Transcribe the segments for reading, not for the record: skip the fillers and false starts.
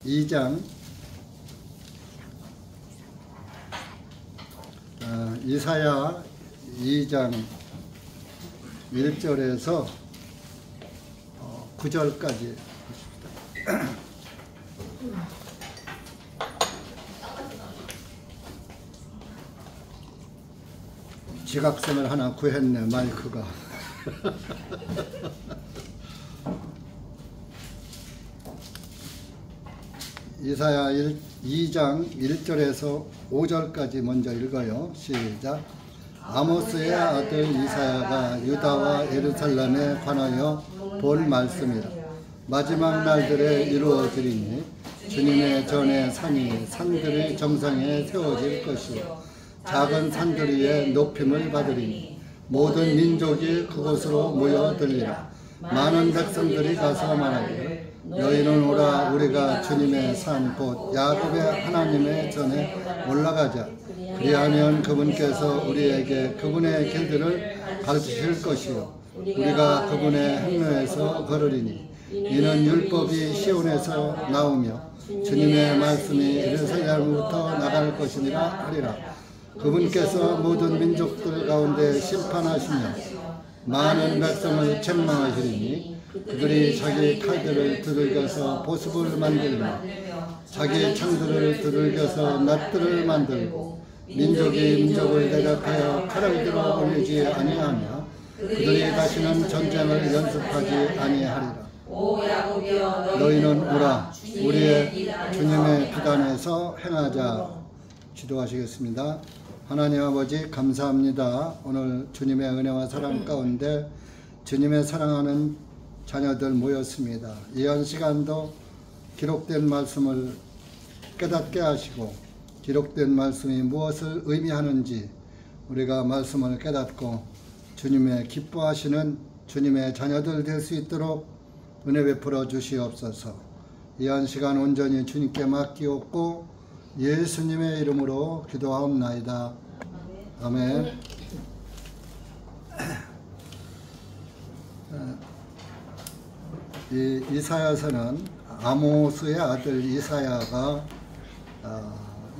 2장 이사야 2장 1절에서 9절까지 보십시다. 지각선을 하나 구했네, 마이크가. 이사야 2장 1절에서 5절까지 먼저 읽어요. 시작. 아모스의 아들 이사야가 유다와 예루살렘에 관하여 본 말씀이라. 마지막 날들에 이루어지리니 주님의 전에 산이 산들의 정상에 세워질 것이요 작은 산들 위에 높임을 받으리니 모든 민족이 그곳으로 모여들리라. 많은 백성들이 가서 말하기를 너희는 오라, 우리가 주님의 산 곧 야곱의 하나님의 전에 올라가자. 그리하면 그분께서 우리에게 그분의 길들을 가르치실 것이요 우리가 그분의 행로에서 걸으리니 이는 율법이 시온에서 나오며 주님의 말씀이 예루살렘부터 나갈 것이니라 하리라. 그분께서 모든 민족들 가운데 심판하시며 많은 백성을 책망하시리니 그들이 자기 칼들을 두들겨서 보습을 만들며 자기 창들을 두들겨서 낫들을 만들고 민족이 민족을 대적하여 칼을 들어 올리지 아니하며 그들이 다시는 전쟁을 연습하지 아니하리라. 너희는 오라, 우리의 주님의 비단에서 행하자. 기도하시겠습니다. 하나님 아버지, 감사합니다. 오늘 주님의 은혜와 사랑 가운데 주님의 사랑하는 자녀들 모였습니다. 이한 시간도 기록된 말씀을 깨닫게 하시고 기록된 말씀이 무엇을 의미하는지 우리가 말씀을 깨닫고 주님의 기뻐하시는 주님의 자녀들 될 수 있도록 은혜 베풀어 주시옵소서. 이한 시간 온전히 주님께 맡기옵고 예수님의 이름으로 기도하옵나이다. 아멘. 이 이사야서는 아모스의 아들 이사야가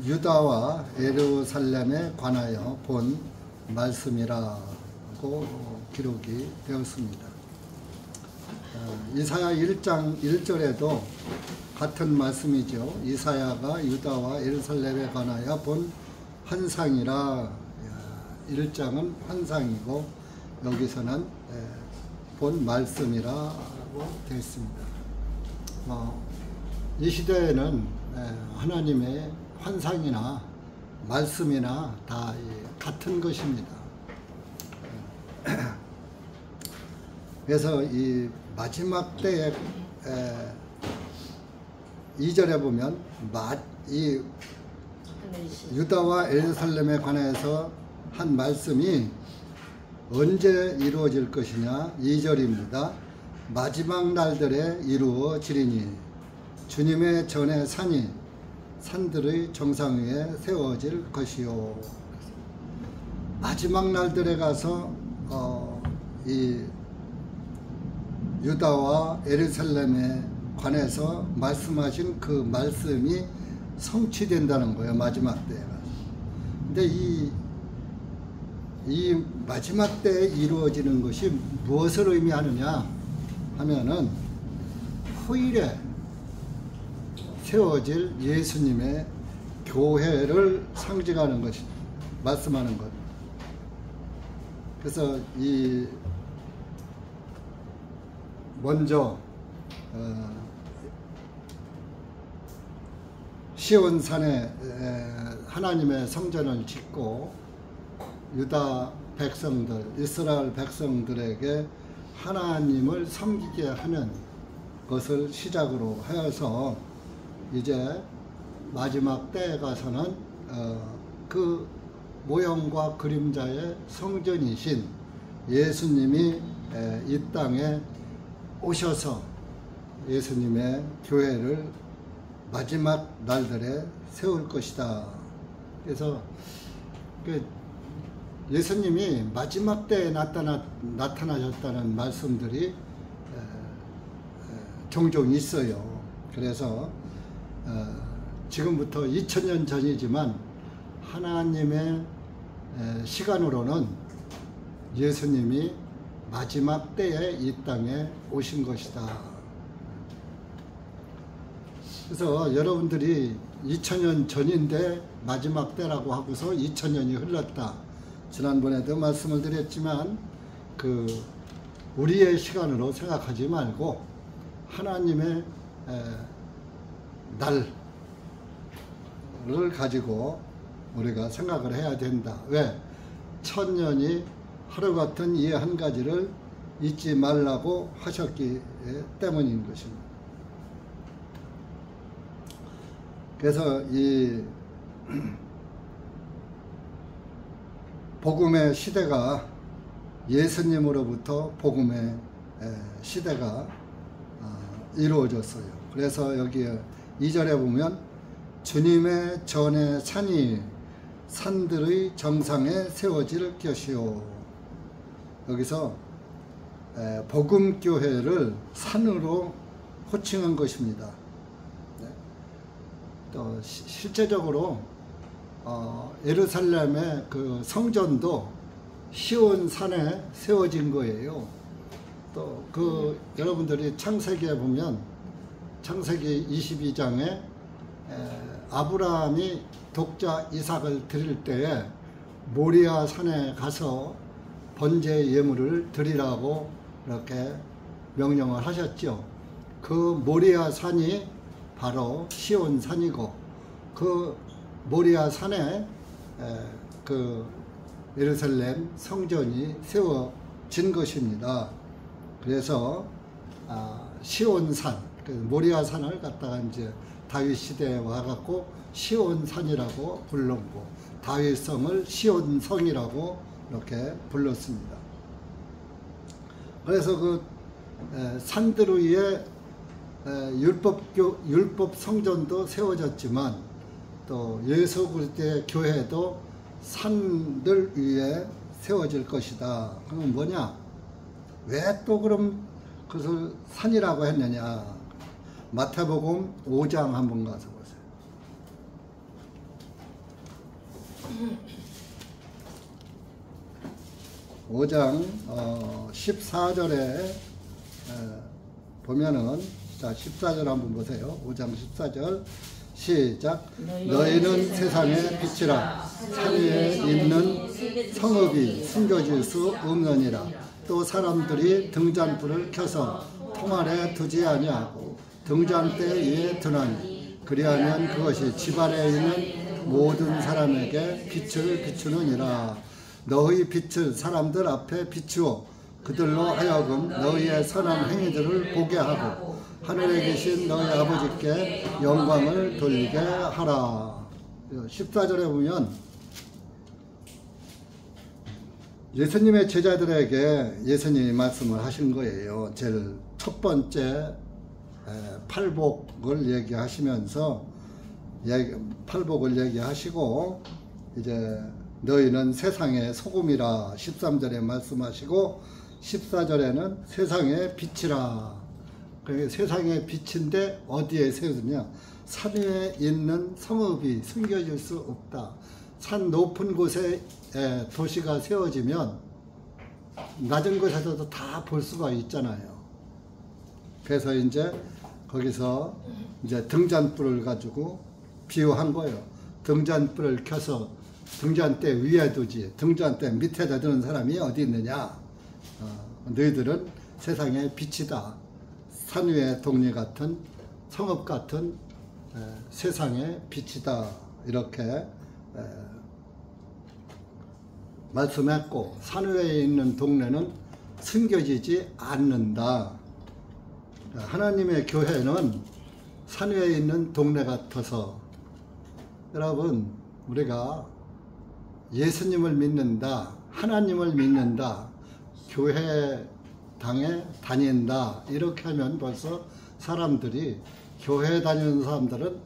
유다와 예루살렘에 관하여 본 말씀이라고 기록이 되었습니다. 이사야 1장 1절에도 같은 말씀이죠. 이사야가 유다와 예루살렘에 관하여 본 환상이라. 1장은 환상이고 여기서는 본 말씀이라고 되어 있습니다. 이 시대에는 하나님의 환상이나 말씀이나 다 같은 것입니다. 그래서 이 마지막 때에 2절에 보면 이 유다와 예루살렘에 관해서 한 말씀이 언제 이루어질 것이냐. 2절입니다. 마지막 날들에 이루어지리니 주님의 전에 산이 산들의 정상 위에 세워질 것이요. 마지막 날들에 가서 이 유다와 예루살렘에 관해서 말씀하신 그 말씀이 성취된다는 거예요. 마지막 때에 가서. 근데 이 마지막 때에 이루어지는 것이 무엇을 의미하느냐 하면은 후일에 세워질 예수님의 교회를 상징하는 것이 말씀하는 것. 그래서 이 먼저 시온산에 하나님의 성전을 짓고 유다 백성들, 이스라엘 백성들에게 하나님을 섬기게 하는 것을 시작으로 하여서 이제 마지막 때에 가서는 그 모형과 그림자의 성전이신 예수님이 이 땅에 오셔서 예수님의 교회를 마지막 날들에 세울 것이다. 그래서 예수님이 마지막 때에 나타나셨다는 말씀들이 종종 있어요. 그래서 지금부터 2000년 전이지만 하나님의 시간으로는 예수님이 마지막 때에 이 땅에 오신 것이다. 그래서 여러분들이 2000년 전인데 마지막 때라고 하고서 2000년이 흘렀다. 지난번에도 말씀을 드렸지만 우리의 시간으로 생각하지 말고 하나님의 날을 가지고 우리가 생각을 해야 된다. 왜? 1000년이 하루 같은 이 한 가지를 잊지 말라고 하셨기 때문인 것입니다. 그래서 이 복음의 시대가 예수님으로부터 복음의 시대가 이루어졌어요. 그래서 여기 2절에 보면 주님의 전의 산이 산들의 정상에 세워질 것이요. 여기서 복음교회를 산으로 호칭한 것입니다. 또 실제적으로 예루살렘의 그 성전도 시온 산에 세워진 거예요. 또 여러분들이 창세기에 보면 창세기 22장에 아브라함이 독자 이삭을 드릴 때에 모리아 산에 가서 번제 예물을 드리라고 이렇게 명령을 하셨죠. 그 모리아 산이 바로 시온 산이고 그 모리아 산에 그 예루살렘 성전이 세워진 것입니다. 그래서 시온 산, 모리아 산을 갖다가 이제 다윗 시대에 와갖고 시온 산이라고 불렀고 다윗성을 시온 성이라고 이렇게 불렀습니다. 그래서 그 산들 위에 율법 성전도 세워졌지만 또 예수 그리스도의 교회도 산들 위에 세워질 것이다. 그건 뭐냐? 왜 또 그럼 그것을 산이라고 했느냐? 마태복음 5장 한번 가서 보세요. 5장 14절에 보면은 자 14절 한번 보세요. 5장 14절 시작. 너희는 세상의 빛이라. 산 위에 있는 성읍이 숨겨질 수 없느니라. 또 사람들이 등잔불을 켜서 통 아래 두지 아니하고 등잔대 위에 두나니 그리하면 그것이 집 아래에 있는 모든 사람에게 빛을 비추느니라. 너희 빛을 사람들 앞에 비추어 그들로 하여금 너희의 선한 행위들을 보게 하고 하늘에 계신 너희 아버지께 영광을 돌리게 하라. 14절에 보면 예수님의 제자들에게 예수님이 말씀을 하신 거예요. 제일 첫 번째 팔복을 얘기하시면서 팔복을 얘기하시고 이제 너희는 세상의 소금이라 13절에 말씀하시고 14절에는 세상의 빛이라. 그러니까 세상의 빛인데 어디에 세우느냐? 산 위에 있는 성읍이 숨겨질 수 없다. 산 높은 곳에 도시가 세워지면 낮은 곳에서도 다 볼 수가 있잖아요. 그래서 이제 거기서 이제 등잔불을 가지고 비유한 거예요. 등잔불을 켜서 등잔대 위에 두지 등잔대 밑에다 두는 사람이 어디 있느냐? 너희들은 세상의 빛이다. 산 위의 동리 같은 성읍 같은 세상의 빛이다. 이렇게 말씀했고 산 위에 있는 동네는 숨겨지지 않는다. 하나님의 교회는 산 위에 있는 동네 같아서 여러분 우리가 예수님을 믿는다, 하나님을 믿는다, 교회당에 다닌다 이렇게 하면 벌써 사람들이 교회 다니는 사람들은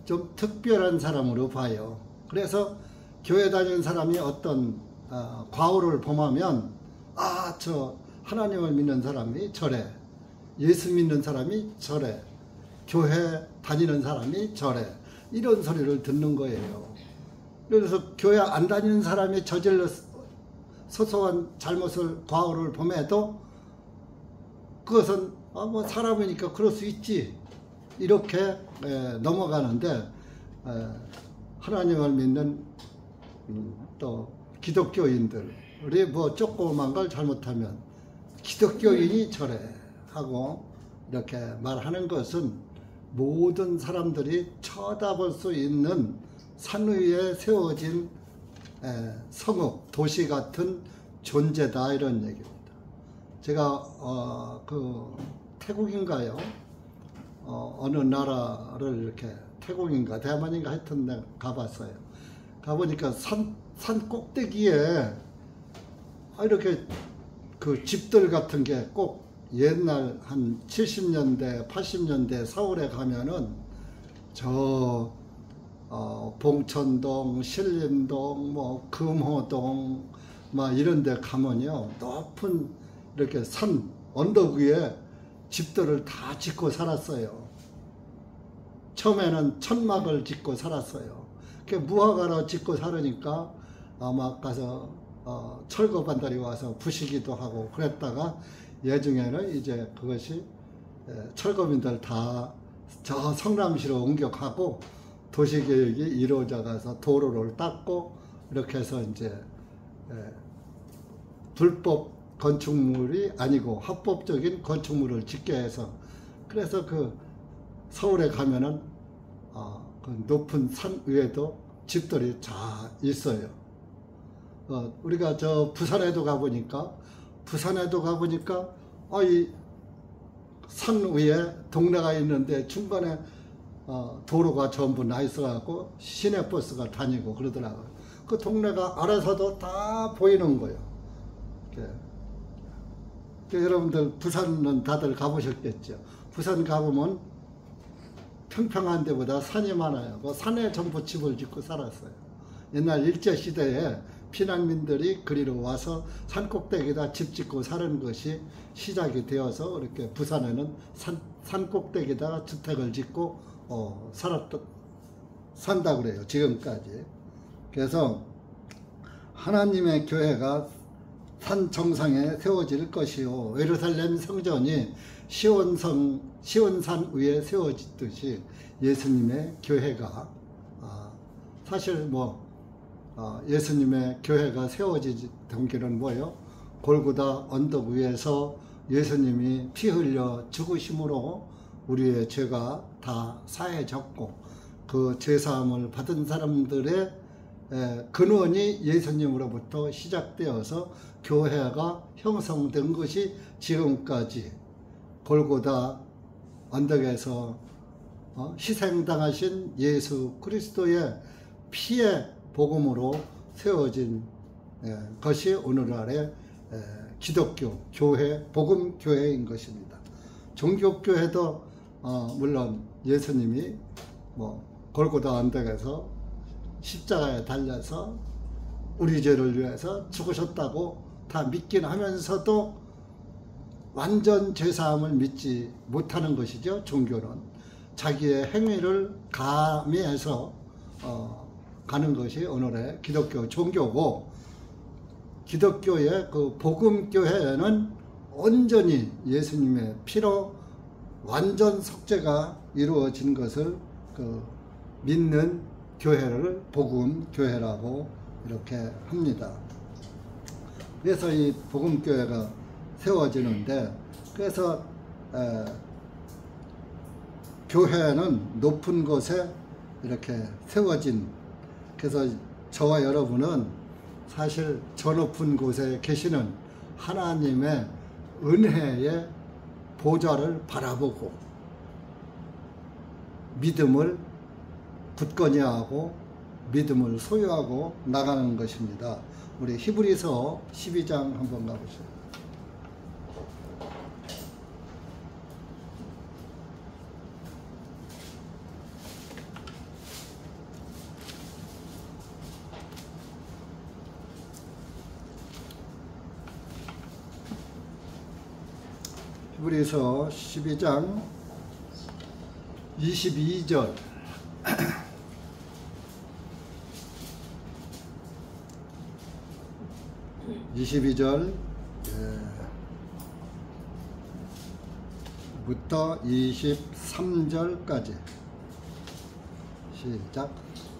좀 특별한 사람으로 봐요. 그래서 교회 다니는 사람이 어떤 과오를 범하면 저 하나님을 믿는 사람이 저래, 예수 믿는 사람이 저래 교회 다니는 사람이 저래. 이런 소리를 듣는 거예요. 그래서 교회 안 다니는 사람이 저질러 소소한 잘못을, 과오를 범해도 그것은 뭐 사람이니까 그럴 수 있지. 이렇게 넘어가는데, 하나님을 믿는 또 기독교인들이 뭐 조그만 걸 잘못하면 기독교인이 저래 하고 이렇게 말하는 것은 모든 사람들이 쳐다볼 수 있는 산 위에 세워진 성읍, 도시 같은 존재다, 이런 얘기입니다. 제가 그 태국인가요? 어느 나라를 이렇게, 태국인가 대만인가 하여튼 내가 가봤어요. 가보니까 산 꼭대기에 이렇게 그 집들 같은 게 꼭 옛날 한 70년대, 80년대 서울에 가면은 저 봉천동, 신림동, 뭐 금호동 막 이런 데 가면요, 높은 이렇게 산 언덕 위에 집들을 다 짓고 살았어요. 처음에는 천막을 짓고 살았어요. 무화과로 짓고 살으니까 막 가서 철거 반달이 와서 부시기도 하고 그랬다가 예중에는 이제 그것이 철거민들 다 저 성남시로 옮겨가고 도시계획이 이루어져 가서 도로를 닦고 이렇게 해서 이제 불법 건축물이 아니고 합법적인 건축물을 짓게 해서, 그래서 그 서울에 가면은 그 높은 산 위에도 집들이 다 있어요. 우리가 저 부산에도 가보니까 이 산 위에 동네가 있는데 중간에 도로가 전부 나 있어갖고 시내버스가 다니고 그러더라고요. 그 동네가 알아서도 다 보이는 거예요. 여러분들 부산은 다들 가보셨겠죠. 부산 가보면 평평한 데보다 산이 많아요. 그 산에 전부 집을 짓고 살았어요. 옛날 일제시대에 피난민들이 그리로 와서 산꼭대기에다 집 짓고 사는 것이 시작이 되어서 이렇게 부산에는 산꼭대기에다가 주택을 짓고 산다고 그래요. 지금까지. 그래서 하나님의 교회가 산 정상에 세워질 것이요, 예루살렘 성전이 시온산 위에 세워지듯이 예수님의 교회가 사실 뭐 예수님의 교회가 세워지던 길은 뭐예요? 골고다 언덕 위에서 예수님이 피 흘려 죽으심으로 우리의 죄가 다 사해졌고 그 죄사함을 받은 사람들의 근원이 예수님으로부터 시작되어서 교회가 형성된 것이 지금까지 골고다 언덕에서 희생당하신 예수 그리스도의 피의 복음으로 세워진 것이 오늘날의 기독교 교회, 복음 교회인 것입니다. 종교교회도 물론 예수님이 뭐 골고다 언덕에서 십자가에 달려서 우리 죄를 위해서 죽으셨다고 다 믿긴 하면서도 완전 죄사함을 믿지 못하는 것이죠. 종교는 자기의 행위를 가미해서 가는 것이 오늘의 기독교 종교고, 기독교의 그 복음교회는 온전히 예수님의 피로 완전 속죄가 이루어진 것을 믿는 교회를 복음교회라고 이렇게 합니다. 그래서 이 복음교회가 세워지는데, 그래서 교회는 높은 곳에 이렇게 세워진, 그래서 저와 여러분은 사실 저 높은 곳에 계시는 하나님의 은혜의 보좌를 바라보고 믿음을 굳건히 하고 믿음을 소유하고 나가는 것입니다. 우리 히브리서 12장 한번 가보시죠. 히브리서 12장 22절 22절 부터 23절까지 시작.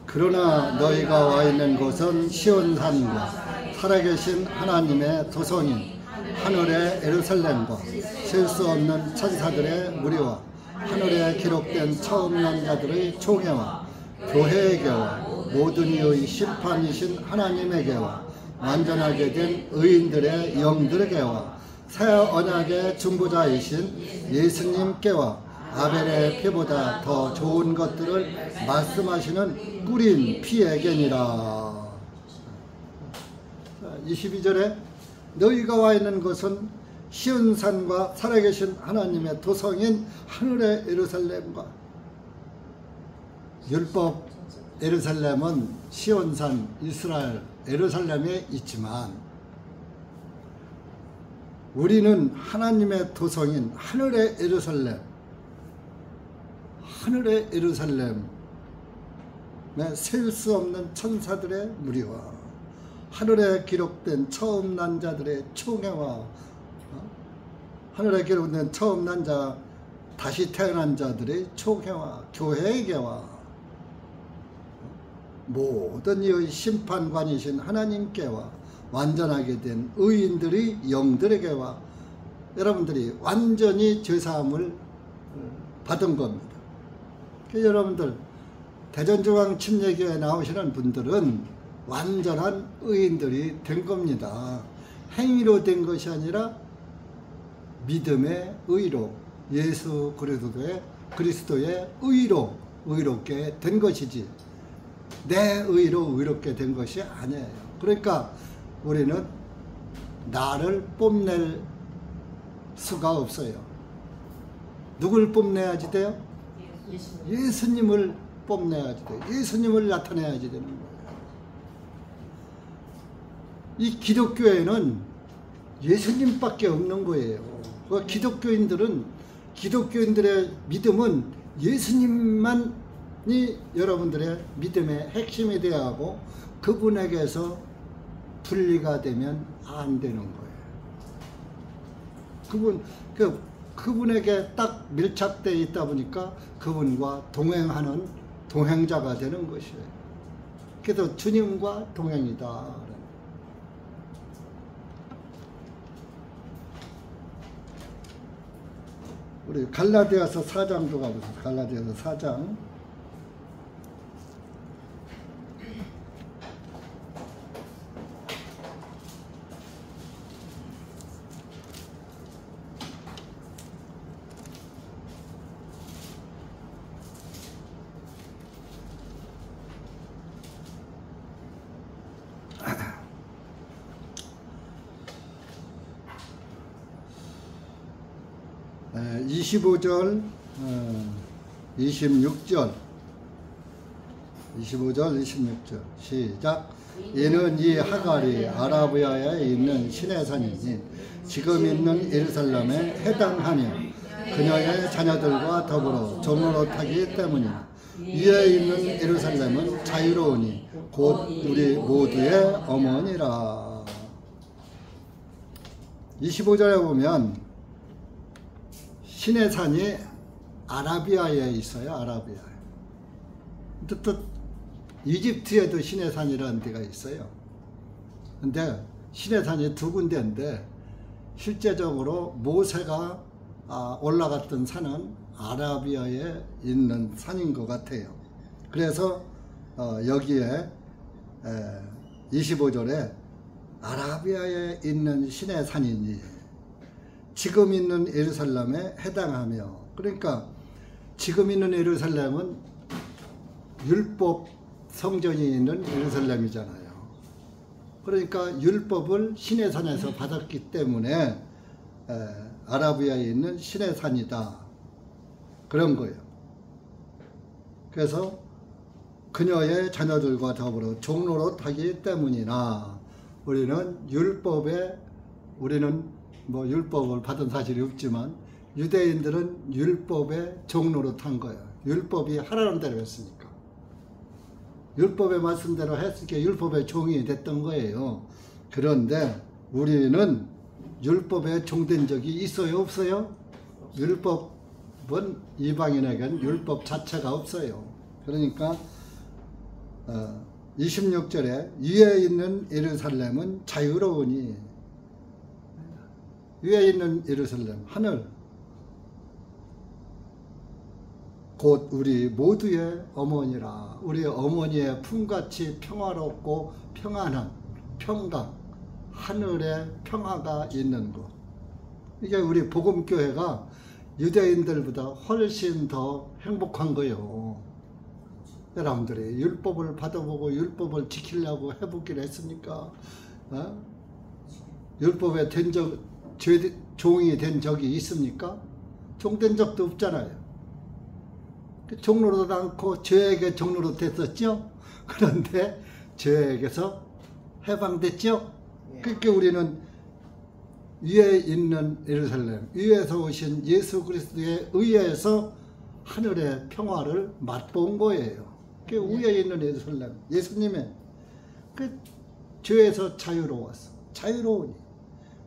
그러나 너희가 와 있는 곳은 시온산과 살아계신 하나님의 도성인 하늘의 예루살렘과 셀 수 없는 천사들의 무리와 하늘에 기록된 처음 난 자들의 총회와 교회에게와 모든 이의 심판이신 하나님에게와 완전하게 된 의인들의 영들에게와 새 언약의 중보자이신 예수님께와 아벨의 피보다 더 좋은 것들을 말씀하시는 뿌린 피에게니라. 22절에 너희가 와 있는 곳은 시온산과 살아계신 하나님의 도성인 하늘의 예루살렘과, 율법 예루살렘은 시온산 이스라엘 예루살렘에 있지만 우리는 하나님의 도성인 하늘의 예루살렘, 하늘의 예루살렘에 셀 수 없는 천사들의 무리와 하늘에 기록된 처음 난 자들의 총회와 하늘에 기록된 처음 난 자, 다시 태어난 자들의 총회와 교회에게와 모든 이의 심판관이신 하나님께와 완전하게 된 의인들의 영들에게와 여러분들이 완전히 죄사함을 받은 겁니다. 여러분들 대전중앙 침례교회 나오시는 분들은 완전한 의인들이 된 겁니다. 행위로 된 것이 아니라 믿음의 의로, 예수 그리스도의 의로 의롭게 된 것이지 내 의로 의롭게 된 것이 아니에요. 그러니까 우리는 나를 뽐낼 수가 없어요. 누굴 뽐내야지 돼요? 예수님을 뽐내야지 돼요. 예수님을 나타내야지 되는 거예요. 이 기독교에는 예수님밖에 없는 거예요. 기독교인들의 믿음은 예수님만이 여러분들의 믿음의 핵심이 되어야 하고 그분에게서 분리가 되면 안 되는 거예요. 그분에게 딱 밀착되어 있다 보니까 그분과 동행하는 동행자가 되는 것이에요. 그래서 주님과 동행이다. 우리 갈라디아서 4장도 가보세요. 갈라디아서 4장. 네, 25절, 26절, 26절 시작. 이는 이 하갈이 아라비아에 있는 신의 산이니 지금 있는 예루살렘에 해당하며 그녀의 자녀들과 더불어 종으로 타기 때문이다. 이에 있는 예루살렘은 자유로우니 곧 우리 모두의 어머니라. 25절에 보면 신의 산이 아라비아에 있어요. 아라비아에. 또 이집트에도 신의 산이라는 데가 있어요. 근데 신의 산이 두 군데인데 실제적으로 모세가 올라갔던 산은 아라비아에 있는 산인 것 같아요. 그래서 여기에 25절에 아라비아에 있는 신의 산이니 지금 있는 예루살렘에 해당하며, 그러니까 지금 있는 예루살렘은 율법 성전이 있는 예루살렘이잖아요. 그러니까 율법을 신의 산에서 받았기 때문에 아라비아에 있는 신의 산이다, 그런 거예요. 그래서 그녀의 자녀들과 더불어 종로로 타기 때문이나 우리는 율법을 받은 사실이 없지만 유대인들은 율법의 종로로 탄 거예요. 율법이 하라는 대로 했으니까. 율법의 말씀대로 했으니까 율법의 종이 됐던 거예요. 그런데 우리는 율법에 종된 적이 있어요, 없어요? 율법은 이방인에겐 율법 자체가 없어요. 그러니까 26절에 위에 있는 예루살렘은 자유로우니, 위에 있는 예루살렘, 하늘, 곧 우리 모두의 어머니라. 우리 어머니의 품같이 평화롭고 평안한 평강, 하늘의 평화가 있는 곳. 이게 우리 복음교회가 유대인들보다 훨씬 더 행복한 거예요. 여러분들이 율법을 받아보고 율법을 지키려고 해보기로 했습니까? 율법에 종이 된 적이 있습니까? 종된 적도 없잖아요. 종로도 않고 죄에게 종로로 됐었죠. 그런데 죄에게서 해방됐죠. 그러니까 우리는 위에 있는 예루살렘, 위에서 오신 예수 그리스도에 의해서 하늘의 평화를 맛본 거예요. 그 위에 있는 예루살렘, 예수님의 그 죄에서 자유로웠어. 자유로우니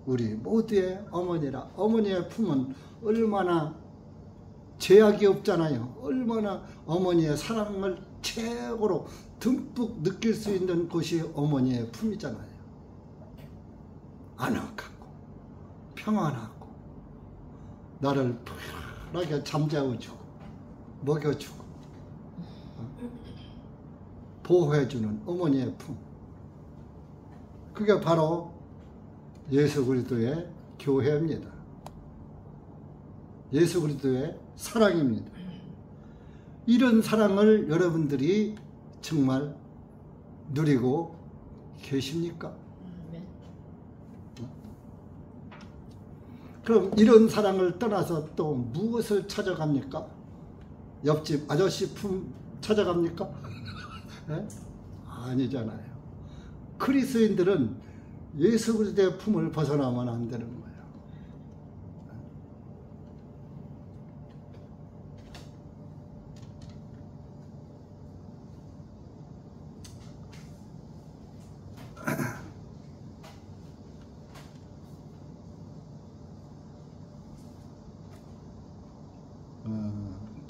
우리 모두의 어머니라. 어머니의 품은 얼마나 제약이 없잖아요. 얼마나 어머니의 사랑을 최고로 듬뿍 느낄 수 있는 곳이 어머니의 품이잖아요. 아늑하고 평안하고 나를 편하게 잠재워주고 먹여주고 보호해주는 어머니의 품. 그게 바로 예수 그리스도의 교회입니다. 예수 그리스도의 사랑입니다. 이런 사랑을 여러분들이 정말 누리고 계십니까? 그럼 이런 사랑을 떠나서 또 무엇을 찾아갑니까? 옆집 아저씨 품 찾아갑니까? 네? 아니잖아요. 그리스도인들은 예수 그리스도의 품을 벗어나면 안 되는 거예요.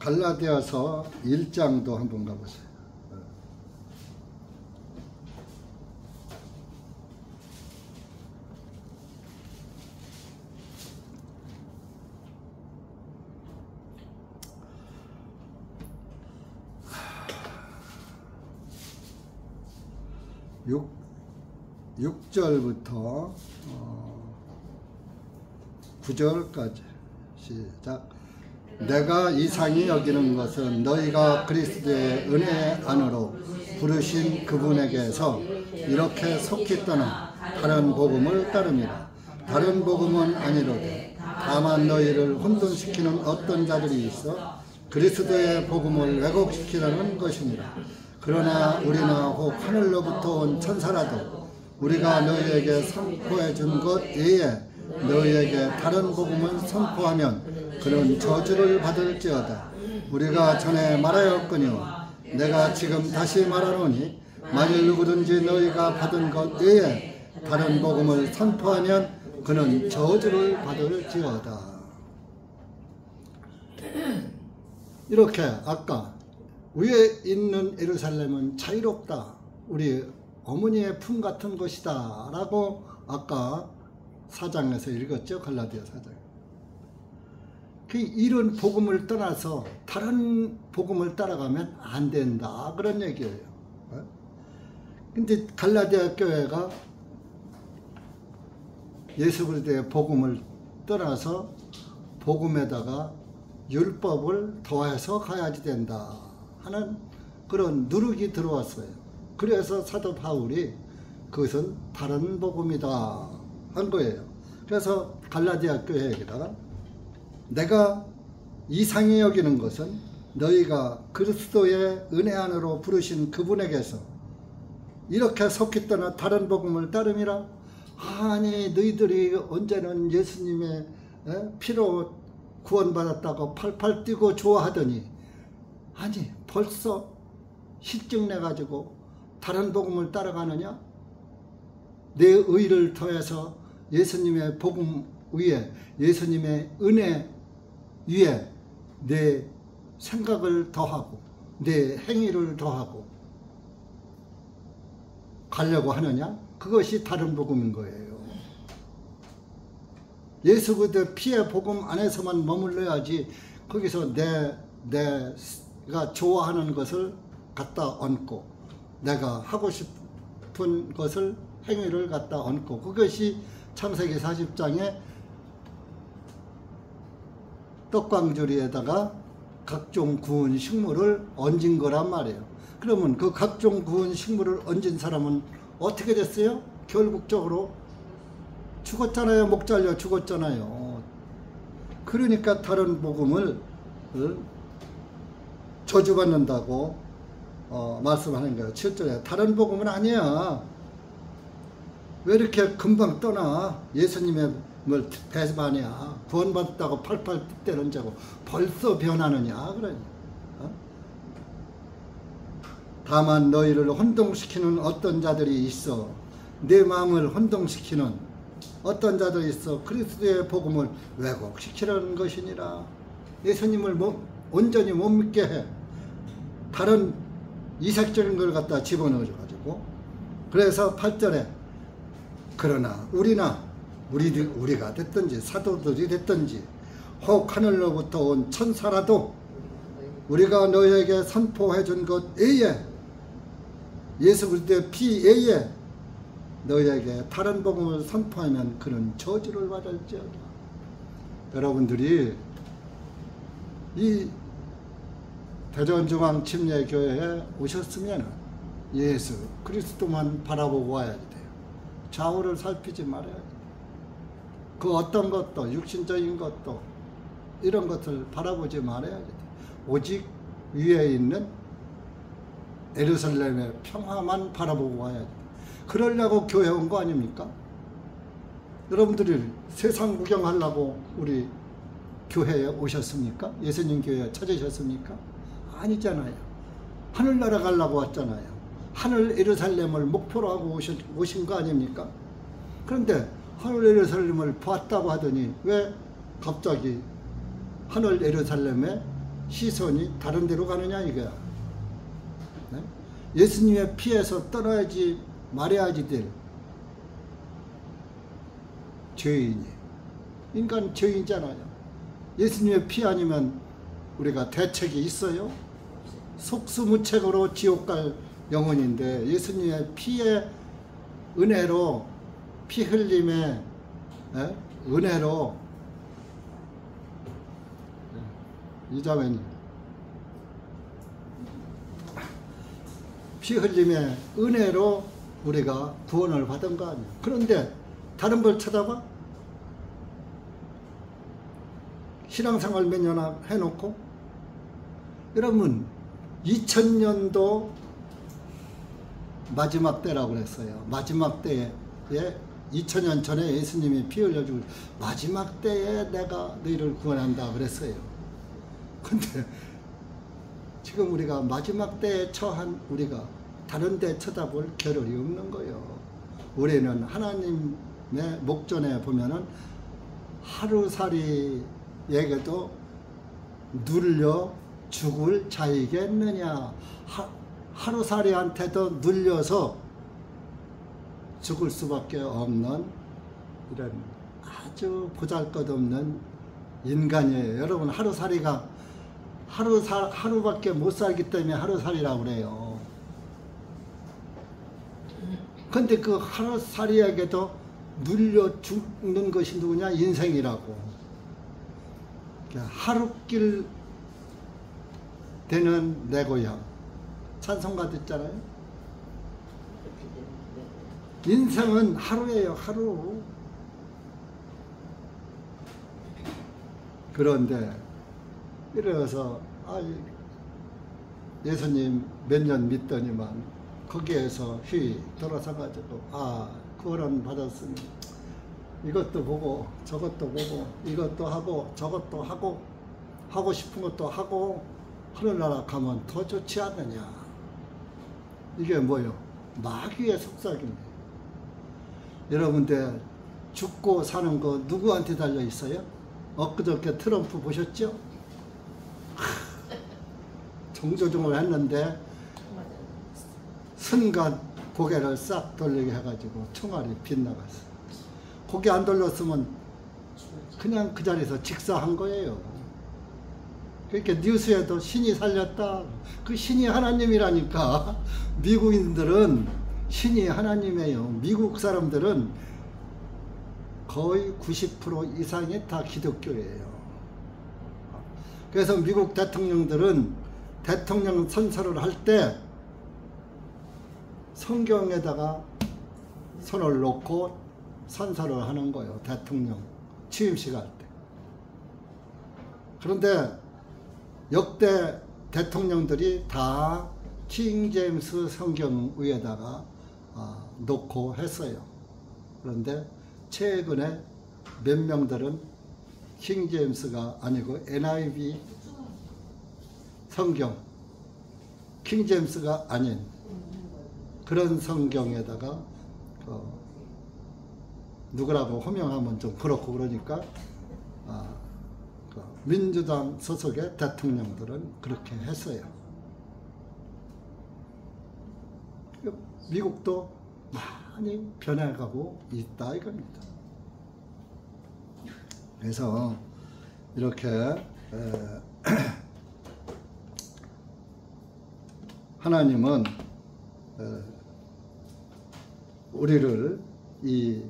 갈라디아서 1장도 한번 가보세요. 육 6절부터 9절까지 시작. 내가 이상히 여기는 것은 너희가 그리스도의 은혜 안으로 부르신 그분에게서 이렇게 속히 떠나 다른 복음을 따릅니다. 다른 복음은 아니로되 다만 너희를 혼돈시키는 어떤 자들이 있어 그리스도의 복음을 왜곡시키려는 것이니라. 그러나 우리나 혹 하늘로부터 온 천사라도 우리가 너희에게 선포해 준 것 외에 너희에게 다른 복음을 선포하면 그런 저주를 받을지어다. 우리가 전에 말하였거니와 내가 지금 다시 말하노니 만일 누구든지 너희가 받은 것 외에 다른 복음을 선포하면 그는 저주를 받을지어다. 이렇게 아까 위에 있는 예루살렘은 자유롭다. 우리 어머니의 품 같은 것이다 라고 아까 4장에서 읽었죠. 갈라디아 4장. 이런 복음을 떠나서 다른 복음을 따라가면 안 된다 그런 얘기예요. 근데 갈라디아 교회가 예수 그리스도의 복음을 떠나서 복음에다가 율법을 더해서 가야지 된다 하는 그런 누룩이 들어왔어요. 그래서 사도 바울이 그것은 다른 복음이다 한 거예요. 그래서 갈라디아 교회에다가 내가 이상히 여기는 것은 너희가 그리스도의 은혜 안으로 부르신 그분에게서 이렇게 속히 떠나 다른 복음을 따름이라. 아니 너희들이 언제는 예수님의 피로 구원받았다고 팔팔 뛰고 좋아하더니 아니 벌써 실증 내가지고 다른 복음을 따라가느냐? 내 의를 더해서 예수님의 복음 위에, 예수님의 은혜 위에 내 생각을 더하고 내 행위를 더하고 가려고 하느냐? 그것이 다른 복음인 거예요. 예수 그리스도의 피의 복음 안에서만 머물러야지 거기서 내가 좋아하는 것을 갖다 얹고 내가 하고 싶은 것을 행위를 갖다 얹고 그것이 창세기 40장에 떡광주리에다가 각종 구운 식물을 얹은 거란 말이에요. 그러면 그 각종 구운 식물을 얹은 사람은 어떻게 됐어요? 결국적으로 죽었잖아요. 목 잘려 죽었잖아요. 그러니까 다른 복음을 저주받는다고 말씀하는 거예요. 7절에 다른 복음은 아니야. 왜 이렇게 금방 떠나? 예수님의 뭘 배반이야. 구원받았다고 팔팔 뛰는 자고 벌써 변하느냐 그러니. 다만 너희를 혼동시키는 어떤 자들이 있어. 내 마음을 혼동시키는 어떤 자들이 있어. 그리스도의 복음을 왜곡시키려는 것이니라. 예수님을 온전히 못 믿게 해. 다른 이색적인 걸 갖다 집어넣어가지고. 그래서 8절에 그러나 우리가 됐든지 사도들이 됐든지 혹 하늘로부터 온 천사라도 우리가 너희에게 선포해 준 것 외에 예수 그리스도의 피 외에 너희에게 다른 복음을 선포하면 그는 저주를 받을지어다. 여러분들이 이 대전중앙침례교회에 오셨으면 예수 그리스도만 바라보고 와야 돼요. 좌우를 살피지 말아야 돼요. 그 어떤 것도 육신적인 것도 이런 것을 바라보지 말아야 돼요. 오직 위에 있는 예루살렘의 평화만 바라보고 와야 돼요. 그러려고 교회 온 거 아닙니까? 여러분들이 세상 구경하려고 우리 교회에 오셨습니까? 예수님 교회에 찾으셨습니까? 아니잖아요. 하늘나라 가려고 왔잖아요. 하늘 예루살렘을 목표로 하고 오신 거 아닙니까? 그런데 하늘 예루살렘을 봤다고 하더니 왜 갑자기 하늘 예루살렘의 시선이 다른 데로 가느냐 이거야. 네? 예수님의 피에서 떠나야지 말해야지 될 죄인이. 인간 죄인이잖아요. 예수님의 피 아니면 우리가 대책이 있어요? 속수무책으로 지옥 갈 영혼인데 예수님의 피의 은혜로 피 흘림의 은혜로 이자매님 피 흘림의 은혜로 우리가 구원을 받은 거 아니에요. 그런데 다른 걸 찾아봐? 신앙생활 몇 년 해놓고 여러분 2000년도 마지막 때라고 그랬어요. 마지막 때에 2000년 전에 예수님이 피 흘려주고 마지막 때에 내가 너희를 구원한다 그랬어요. 근데 지금 우리가 마지막 때에 처한 우리가 다른 데 쳐다볼 겨를이 없는 거예요. 우리는 하나님의 목전에 보면은 하루살이에게도 눌려 죽을 자이겠느냐. 하루살이한테도 눌려서 죽을 수밖에 없는 이런 아주 보잘것없는 인간이에요. 여러분 하루살이가 하루밖에 못 살기 때문에 하루살이라고 그래요. 근데 그 하루살이에게도 눌려 죽는 것이 누구냐? 인생이라고. 하루길 되는 내 고향. 찬송가 듣잖아요. 인생은 하루예요, 하루. 그런데 이래서 예수님 몇 년 믿더니만 거기에서 돌아서 가지고 구원 받았으니 이것도 보고 저것도 보고 이것도 하고 저것도 하고 싶은 것도 하고 하늘나라 가면 더 좋지 않느냐. 이게 뭐요? 마귀의 속삭입니다. 여러분들 죽고 사는 거 누구한테 달려 있어요? 엊그저께 트럼프 보셨죠? 정조종을 했는데 순간 고개를 싹 돌리게 해가지고 총알이 빗나갔어. 고개 안 돌렸으면 그냥 그 자리에서 직사한 거예요. 그러니까 뉴스에도 신이 살렸다. 그 신이 하나님이라니까. 미국인들은 신이 하나님이에요. 미국 사람들은 거의 90% 이상이 다 기독교예요. 그래서 미국 대통령들은 대통령 선서를 할 때 성경에다가 손을 놓고 선서를 하는 거예요. 대통령 취임식 할 때. 그런데 역대 대통령들이 다 킹 제임스 성경 위에다가 놓고 했어요. 그런데 최근에 몇 명들은 킹 제임스가 아니고 NIV 성경, 킹 제임스가 아닌 그런 성경에다가 누구라고 호명하면 좀 그렇고 그러니까 민주당 소속의 대통령들은 그렇게 했어요. 미국도 많이 변해가고 있다 이겁니다. 그래서 이렇게 하나님은 우리를 이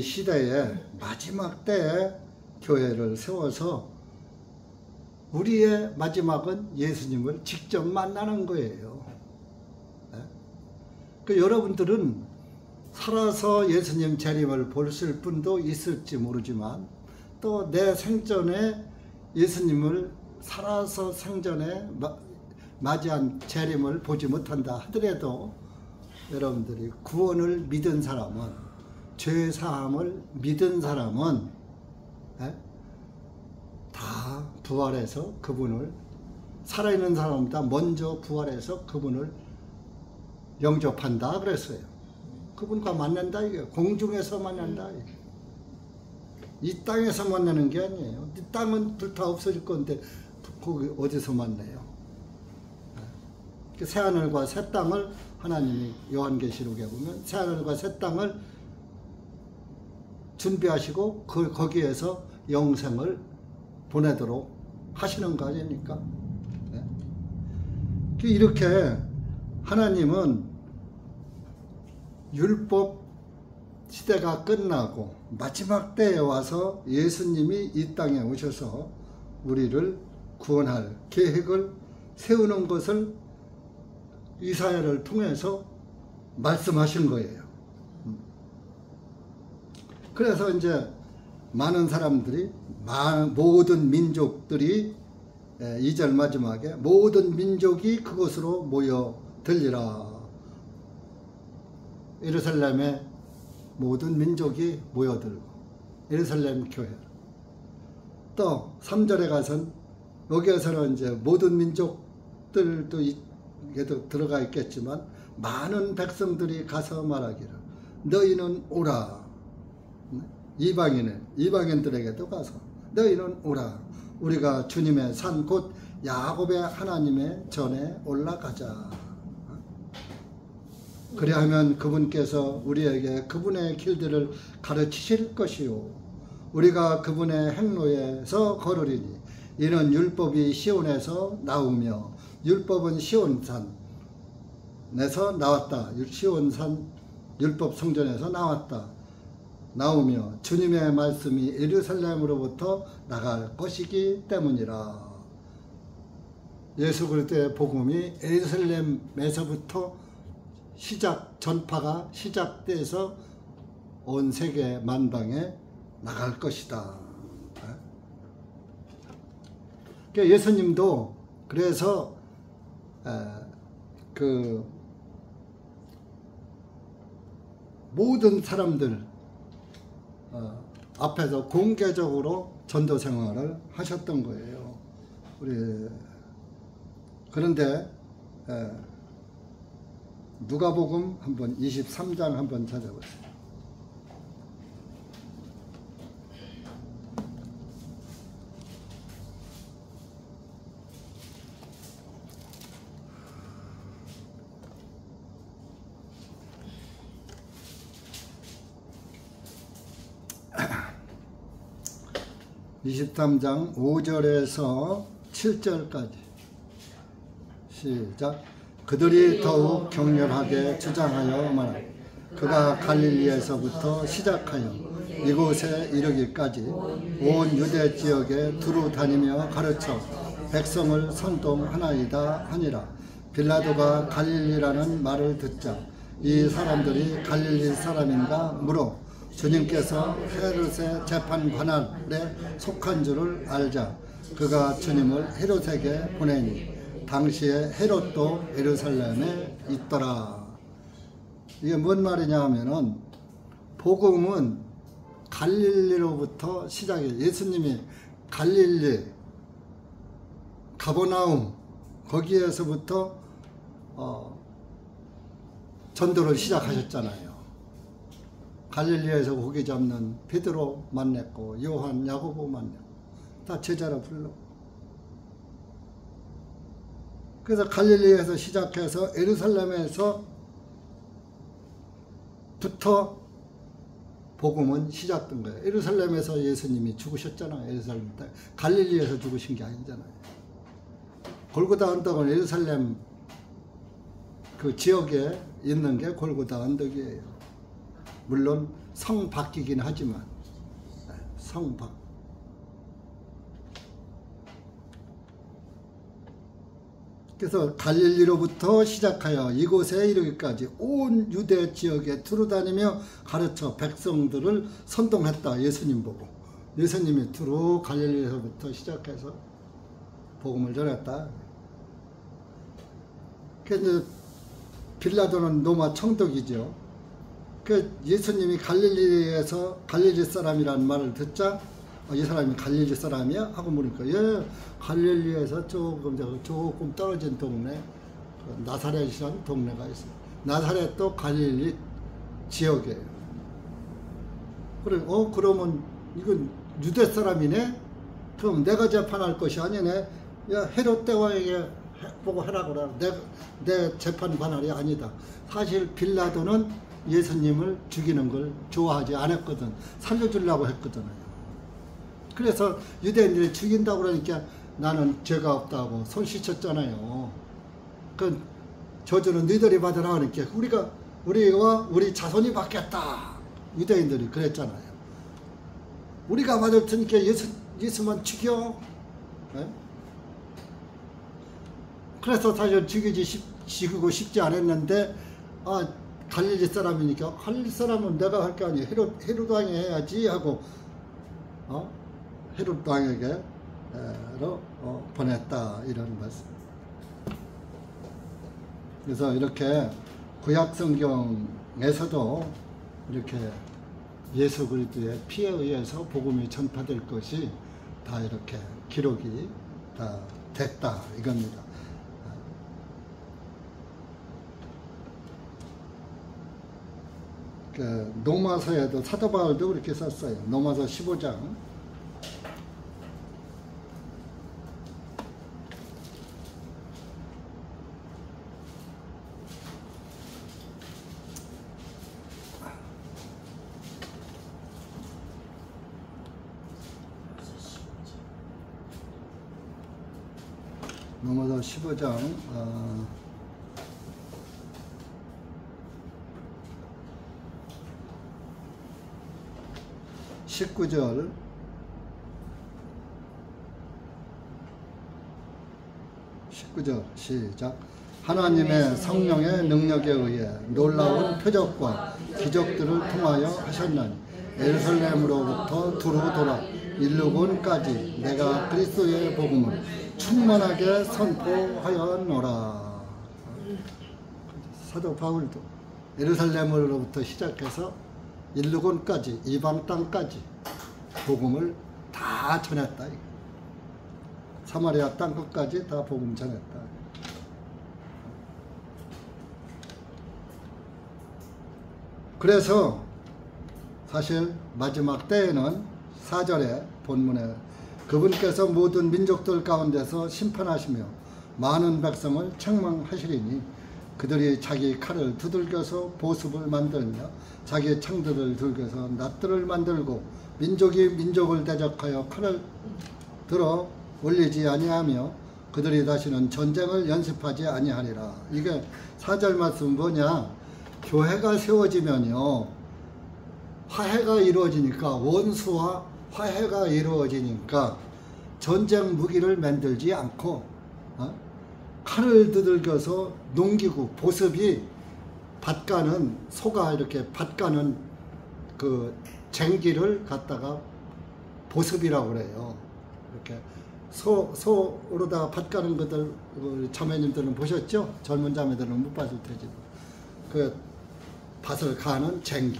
시대의 마지막 때에 교회를 세워서 우리의 마지막은 예수님을 직접 만나는 거예요. 그 여러분들은 살아서 예수님 재림을 보실 분도 있을지 모르지만 또 내 생전에 예수님을 살아서 생전에 맞이한 재림을 보지 못한다 하더라도 여러분들이 구원을 믿은 사람은, 죄 사함을 믿은 사람은 다 부활해서 그분을, 살아있는 사람보다 먼저 부활해서 그분을 영접한다 그랬어요. 그분과 만난다 이게 공중에서 만난다. 이 땅에서 만나는 게 아니에요. 이 땅은 불타 없어질 건데 거기 어디서 만나요? 새하늘과 새 땅을 하나님이 요한계시록에 보면 새하늘과 새 땅을 준비하시고 거기에서 영생을 보내도록 하시는 거 아닙니까? 이렇게 하나님은 율법 시대가 끝나고 마지막 때에 와서 예수님이 이 땅에 오셔서 우리를 구원할 계획을 세우는 것을 이사야를 통해서 말씀하신 거예요. 그래서 이제 많은 사람들이, 모든 민족들이 2절 마지막에 모든 민족이 그곳으로 모여들리라. 예루살렘에 모든 민족이 모여들고 예루살렘 교회. 또 3절에 가선 여기에서는 이제 모든 민족들도 들어가 있겠지만 많은 백성들이 가서 말하기를 너희는 오라. 이방인들에게도 가서 너희는 오라. 우리가 주님의 산 곧 야곱의 하나님의 전에 올라가자. 그리하면 그분께서 우리에게 그분의 길들을 가르치실 것이요 우리가 그분의 행로에서 걸으리니 이는 율법이 시온에서 나오며 율법은 시온산에서 나왔다. 시온산 율법 성전에서 나오며 주님의 말씀이 예루살렘으로부터 나갈 것이기 때문이라. 예수 그리스도의 복음이 예루살렘에서부터 전파가 시작돼서 온 세계 만방에 나갈 것이다. 예수님도 그래서 그 모든 사람들 앞에서 공개적으로 전도 생활을 하셨던 거예요. 우리 그런데 누가복음 한번 23장 한번 찾아보세요. (23장) 5절에서 7절까지 시작. 그들이 더욱 격렬하게 주장하여 말하되 그가 갈릴리에서부터 시작하여 이곳에 이르기까지 온 유대 지역에 두루 다니며 가르쳐 백성을 선동하나이다 하니라. 빌라도가 갈릴리라는 말을 듣자 이 사람들이 갈릴리 사람인가 물어 주님께서 헤롯의 재판 관할에 속한 줄을 알자 그가 주님을 헤롯에게 보내니 당시에 헤롯도 예루살렘에 있더라. 이게 뭔 말이냐 하면은 복음은 갈릴리로부터 시작해. 예수님이 갈릴리 가버나움 거기에서부터 전도를 시작하셨잖아요. 갈릴리에서 고기 잡는 베드로 만났고 요한, 야고보 만났고 다 제자로 불러. 그래서 갈릴리에서 시작해서 예루살렘에서부터 복음은 시작된 거예요. 예루살렘에서 예수님이 죽으셨잖아요. 예루살렘 때 갈릴리에서 죽으신 게 아니잖아요. 골고다 언덕은 예루살렘 그 지역에 있는 게 골고다 언덕이에요. 물론 성 밖이긴 하지만 성 밖. 그래서 갈릴리로부터 시작하여 이곳에 이르기까지 온 유대 지역에 두루 다니며 가르쳐 백성들을 선동했다. 예수님 보고. 예수님이 두루 갈릴리에서부터 시작해서 복음을 전했다. 그래서 빌라도는 로마 청독이죠. 그 예수님이 갈릴리에서 갈릴리 사람이라는 말을 듣자 이 사람이 갈릴리 사람이야? 하고 물으니까 예, 갈릴리에서 조금 떨어진 동네 나사렛이라는 동네가 있어요. 나사렛도 갈릴리 지역이에요. 그래, 그러면 이건 유대 사람이네? 그럼 내가 재판할 것이 아니네? 야, 헤롯 대왕에게 보고 하라고 그래. 내 재판 관할이 아니다. 사실 빌라도는 예수님을 죽이는 걸 좋아하지 않았거든. 살려주려고 했거든요. 그래서 유대인들이 죽인다고 그러니까 나는 죄가 없다고 손 씻었잖아요. 그 저주는 너희들이 받으라 하니까 우리가 우리 자손이 받겠다. 유대인들이 그랬잖아요. 우리가 받을 테니까 예수만 죽여. 네? 그래서 사실 죽이고 싶지 않았는데 갈릴리 사람이니까 갈릴리 사람은 내가 할 게 아니에요. 헤롯 왕이 해야지 하고 헤롯 왕에게로 보냈다 이런 말씀. 그래서 이렇게 구약 성경에서도 이렇게 예수 그리스도의 피에 의해서 복음이 전파될 것이 다 이렇게 기록이 다 됐다 이겁니다. 그 로마서에도 사도 바울도 그렇게 썼어요. 로마서 15장 로마서 15장 19절 시작. 하나님의 성령의 능력에 의해 놀라운 표적과 기적들을 통하여 하셨나니 예루살렘으로부터 두루 돌아 일루곤까지 내가 그리스도의 복음을 충만하게 선포하였노라. 사도 바울도 예루살렘으로부터 시작해서 일루곤까지 이방 땅까지 복음을 다 전했다. 사마리아 땅 끝까지 다 복음 전했다. 그래서 사실 마지막 때에는 4절에 본문에 그분께서 모든 민족들 가운데서 심판하시며 많은 백성을 책망하시리니 그들이 자기 칼을 두들겨서 보습을 만들며 자기 창들을 들고서 낫들을 만들고 민족이 민족을 대적하여 칼을 들어 올리지 아니하며 그들이 다시는 전쟁을 연습하지 아니하리라. 이게 4절 말씀 뭐냐? 교회가 세워지면요 화해가 이루어지니까, 원수와 화해가 이루어지니까 전쟁 무기를 만들지 않고 칼을 두들겨서 농기구, 보습이 밭가는, 소가 이렇게 밭가는 그 쟁기를 갖다가 보습이라고 그래요. 이렇게 소로다가 밭가는 것들 자매님들은 보셨죠? 젊은 자매들은 못 봤을 테지. 그 밭을 가는 쟁기,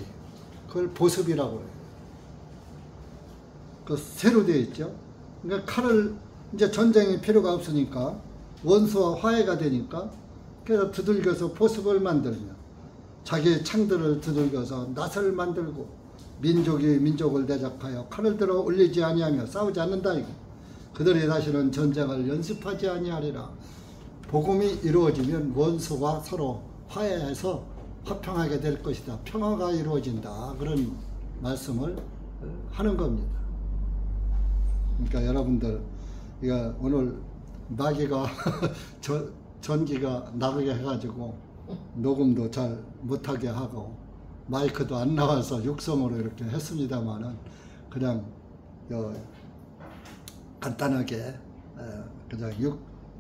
그걸 보습이라고 해요. 그 새로 되어 있죠. 그러니까 칼을, 이제 전쟁이 필요가 없으니까 원수와 화해가 되니까, 그래서 두들겨서 보습을 만들며 자기 창들을 두들겨서 낫을 만들고 민족이 민족을 대적하여 칼을 들어 올리지 아니하며 싸우지 않는다 이거. 그들이 다시는 전쟁을 연습하지 아니하리라. 복음이 이루어지면 원수와 서로 화해해서 화평하게 될 것이다. 평화가 이루어진다. 그런 말씀을 하는 겁니다. 그러니까 여러분들, 이거 오늘 나기가 전기가 나가게 해가지고 녹음도 잘 못하게 하고 마이크도 안 나와서 육성으로 이렇게 했습니다만은, 그냥 간단하게 그냥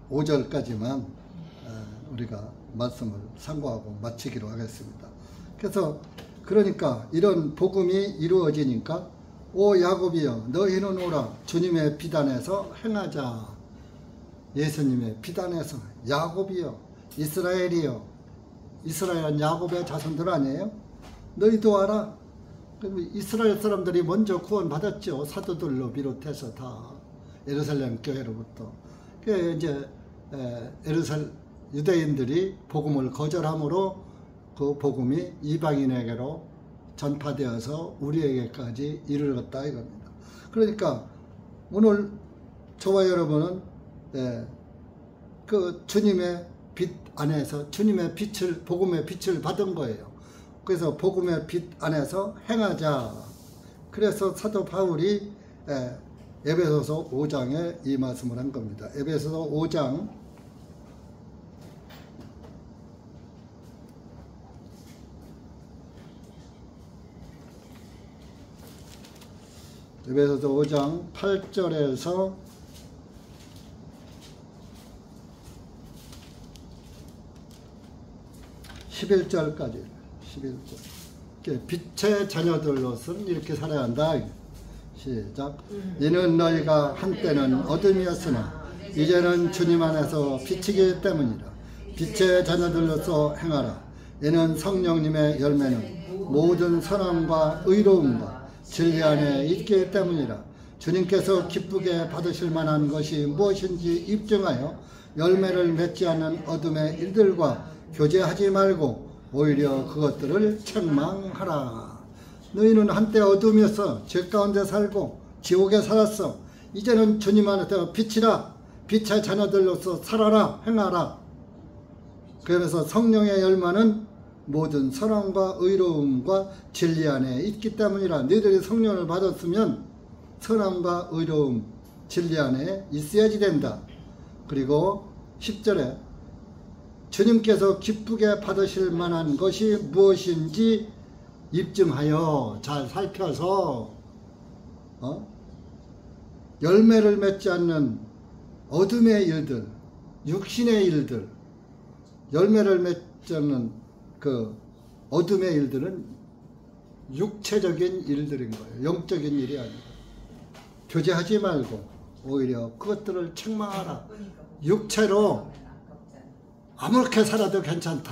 5절까지만 우리가 말씀을 상고하고 마치기로 하겠습니다. 그래서 그러니까 이런 복음이 이루어지니까 오 야곱이여 너희는 오라 주님의 비단에서 행하자. 예수님의 비단에서, 야곱이여, 이스라엘이여, 이스라엘은 야곱의 자손들 아니에요? 너희도 와라. 이스라엘 사람들이 먼저 구원받았죠. 사도들로 비롯해서 다 예루살렘 교회로부터. 그 이제 유대인들이 복음을 거절함으로 그 복음이 이방인에게로 전파되어서 우리에게까지 이르렀다 이겁니다. 그러니까 오늘 저와 여러분은 그 주님의 빛 안에서 주님의 빛을, 복음의 빛을 받은 거예요. 그래서 복음의 빛 안에서 행하자. 그래서 사도 바울이 에베소서 5장에 이 말씀을 한 겁니다. 에베소서 5장 8절에서 11절까지, 11절. 빛의 자녀들로서는 이렇게 살아야 한다. 시작. 이는 너희가 한때는 어둠이었으나 이제는 주님 안에서 빛이기 때문이라. 빛의 자녀들로서 행하라. 이는 성령님의 열매는 모든 선함과 의로움과 진리 안에 있기 때문이라. 주님께서 기쁘게 받으실 만한 것이 무엇인지 입증하여 열매를 맺지 않는 어둠의 일들과 교제하지 말고 오히려 그것들을 책망하라. 너희는 한때 어둠이었어. 죄 가운데 살고 지옥에 살았어. 이제는 주님 안에서 빛이라. 빛의 자녀들로서 살아라. 행하라. 그래서 성령의 열매는 모든 선함과 의로움과 진리 안에 있기 때문이라. 너희들이 성령을 받았으면 선함과 의로움, 진리 안에 있어야지 된다. 그리고 10절에 주님께서 기쁘게 받으실 만한 것이 무엇인지 입증하여, 잘 살펴서 열매를 맺지 않는 어둠의 일들, 육신의 일들, 열매를 맺지 않는 그 어둠의 일들은 육체적인 일들인 거예요. 영적인 일이 아니고. 교제하지 말고 오히려 그것들을 책망하라. 육체로 아무렇게 살아도 괜찮다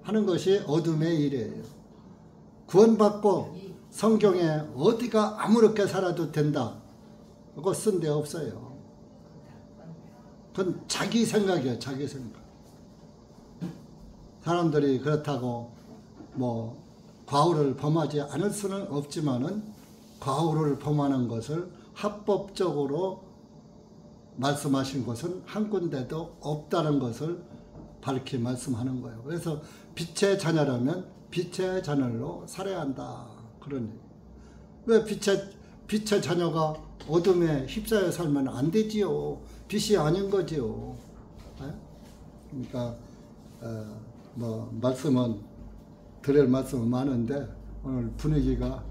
하는 것이 어둠의 일이에요. 구원받고 성경에 어디가 아무렇게 살아도 된다 그거 쓴 데 없어요. 그건 자기 생각이에요. 자기 생각. 사람들이 그렇다고 뭐 과오를 범하지 않을 수는 없지만은 과오를 범하는 것을 합법적으로 말씀하신 것은 한 군데도 없다는 것을 밝히 말씀하는 거예요. 그래서 빛의 자녀라면 빛의 자녀로 살아야 한다. 그런 얘기. 왜 빛의 자녀가 어둠에 휩싸여 살면 안 되지요. 빛이 아닌 거지요. 그러니까 뭐 드릴 말씀은 많은데 오늘 분위기가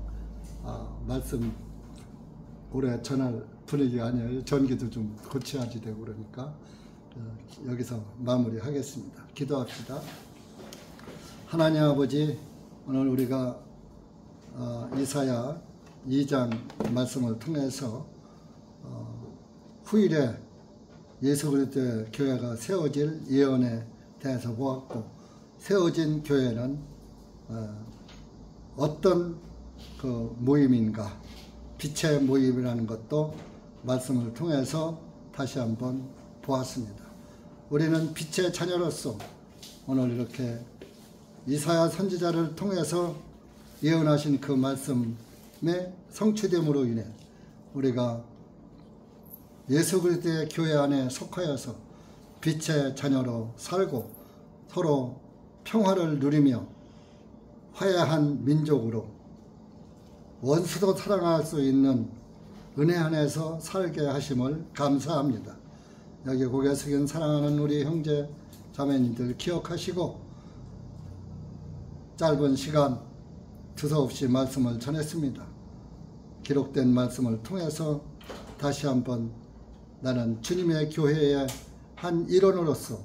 말씀 오래 전할 분위기가 아니에요. 전기도 좀 고쳐야지 되고 그러니까 여기서 마무리하겠습니다. 기도합시다. 하나님 아버지, 오늘 우리가 이사야 2장 말씀을 통해서 후일에 예수 그리스도의 교회가 세워질 예언에 대해서 보았고, 세워진 교회는 어떤 그 모임인가, 빛의 모임이라는 것도 말씀을 통해서 다시 한번 보았습니다. 우리는 빛의 자녀로서 오늘 이렇게 이사야 선지자를 통해서 예언하신 그 말씀의 성취됨으로 인해 우리가 예수 그리스도의 교회 안에 속하여서 빛의 자녀로 살고 서로 평화를 누리며 화해한 민족으로 원수도 사랑할 수 있는 은혜 안에서 살게 하심을 감사합니다. 여기 고개 숙인 사랑하는 우리 형제 자매님들 기억하시고, 짧은 시간 두서없이 말씀을 전했습니다. 기록된 말씀을 통해서 다시 한번 나는 주님의 교회의 한 일원으로서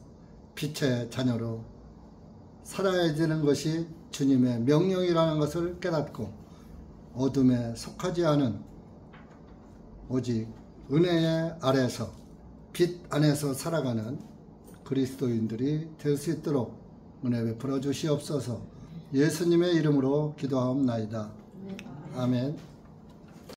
빛의 자녀로 살아야 되는 것이 주님의 명령이라는 것을 깨닫고, 어둠에 속하지 않은 오직 은혜의 아래서 빛 안에서 살아가는 그리스도인들이 될 수 있도록 은혜 베풀어 주시옵소서. 예수님의 이름으로 기도하옵나이다. 아멘.